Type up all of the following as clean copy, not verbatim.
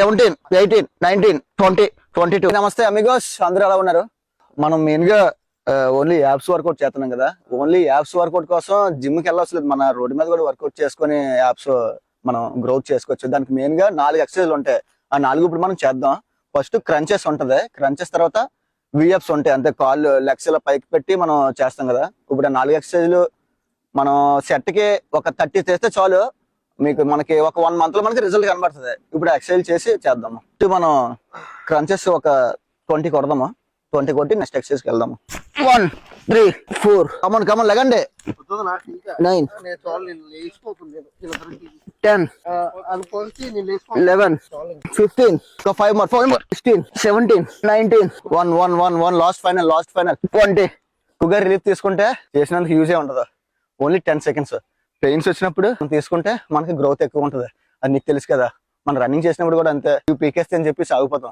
17, 18, 19, 20, 22. నమస్తే అమిగోస్, అందరూ ఎలా ఉన్నారు? మనం మెయిన్ గా ఓన్లీ యాప్స్ వర్కౌట్ చేస్తున్నాం కదా. ఓన్లీ యాప్స్ వర్కౌట్ కోసం జిమ్ కి వెళ్ళవసలేదు. మన రోడ్డు మీద కూడా వర్కౌట్ చేసుకుని యాప్స్ మనం గ్రోత్ చేసుకోవచ్చు. దానికి మెయిన్ గా 4 ఎక్సర్సైజ్లు ఉంటాయి. ఆ 4 ఇప్పుడు మనం చేద్దాం. ఫస్ట్ క్రంచెస్ ఉంటది. క్రంచెస్ తర్వాత విఎఫ్స్ ఉంటాయి. అంటే కాళ్ళు లెగ్స్ ఇలా పైకి పెట్టి మనం చేస్తాం కదా. ఇప్పుడు ఆ 4 ఎక్సర్సైజ్లు మనం సెట్ కి ఒక 30 చేస్తే చాలు. మనకి ఒక 1 month లో మనకి రిజల్ట్ కనబడుతుంది. ఇప్పుడు ఎక్సర్సైజ్ చేసి చేద్దాము. మనం క్రంచెస్ ఒక 20 కొడదాము. 20 కొట్టి నెక్స్ట్ ఎక్సర్సైజ్ కి వెళ్దాము. 1, 3, 4 come on లెగండి. 9, 10, 11, 15, 5 more, 16, 17, 19, 1 last final 20. Sugar relief తీసుకుంటే చేసినందుకు యూజే ఉండదు. Only 10 seconds. పెయిన్స్ వచ్చినప్పుడు తీసుకుంటే మనకి గ్రోత్ ఎక్కువ ఉంటుంది. అది నీకు తెలుసు కదా. మనం రన్నింగ్ చేసినప్పుడు కూడా అంతే. పీకేస్తే అని చెప్పి ఆగిపోతాం.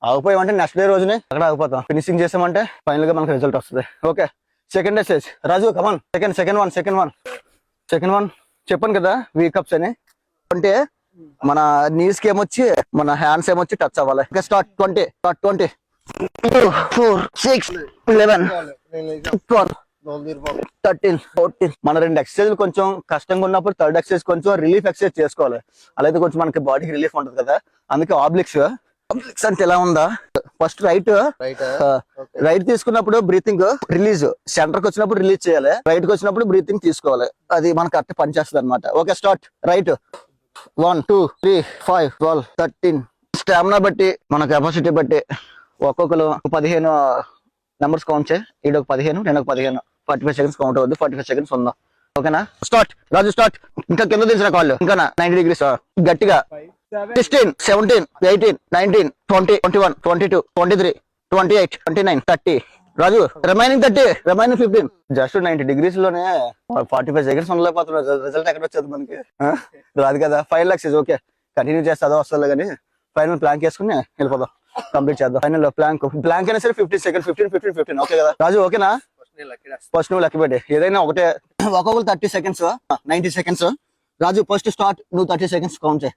ఆగిపోయామంటే నెక్స్ట్ డే రోజునే అక్కడ ఆగిపోతాం. ఫినిషింగ్ చేసామంటే ఫైనల్ గా మనకి రిజల్ట్ వస్తుంది. Okay, second exercise. Raju come on. Second one చెప్పాను కదా, వీకప్స్ అని. అంటే మన నీస్ కి ఏమొచ్చి మన హ్యాండ్స్ ఏమొచ్చి టచ్ అవ్వాలి. స్టార్ట్ 20, 2, 4, 6, 11, 12, 13, 14. మన 2 ఎక్సర్సైజ్లు కొంచెం కష్టంగా ఉన్నప్పుడు థర్డ్ ఎక్సర్సైజ్ కొంచెం రిలీఫ్ ఎక్సర్సైజ్ చేసుకోవాలి. అలాగే కొంచెం మనకి బాడీకి రిలీఫ్ ఉంటుంది కదా. అందుకే ఆబ్లిక్స్ అంటే ఎలా ఉందా. ఫస్ట్ రైట్ తీసుకున్నప్పుడు బ్రీతింగ్ రిలీజ్, సెంటర్ కి వచ్చినప్పుడు రిలీజ్ చేయాలి. రైట్ కి వచ్చినప్పుడు బ్రీతింగ్ తీసుకోవాలి. అది మనకు కరెక్ట్ పనిచేస్తుంది అనమాట. Okay, start. రైట్ 1, 2, 3, 5, 12, 13. స్టామినా బట్టి మన కెపాసిటీ బట్టి ఒక్కొక్కరు 15 నెంబర్స్ కౌంట్ చేయి. ఈడొక 15, నేను ఒక 15. 45 seconds కౌంట్ అవుద్ది. 45 seconds ఉందా. ఓకేనా? స్టార్ట్ రాజు, స్టార్ట్. ఇంకా కింద దించిన కాళ్ళు ఇంకా 90 degrees గట్టిగా. 16, 17, 18, 19, 20, 21, 22, 23, 28, 29, 30. రాజు రిమైనింగ్ 15. జస్ట్ 90 degrees లోనే 45 seconds ఉండలేకపోతున్నా. రిజల్ట్ ఎక్కడ వచ్చేది మనకి? రాదు కదా. 5 lakhs. ఓకే, కంటిన్యూ చేస్తే అదో వస్తుంది కానీ ఫైనల్ ప్లాంక్ వేసుకుని వెళ్ళిపోదాం. కంప్లీట్ చేద్దాం. ఫైనల్ ప్లాంక్ అయినా సరే 15 seconds. 15. ఓకే కదా రాజు? ఓకేనా? ఫస్ట్ నువ్వు లెక్క పెట్టి ఏదైనా ఒకటే. ఒక్కొక్కరు 30 seconds, 90 seconds. రాజు ఫస్ట్ స్టార్ట్. నువ్వు 30 seconds కౌంట్ చేయి.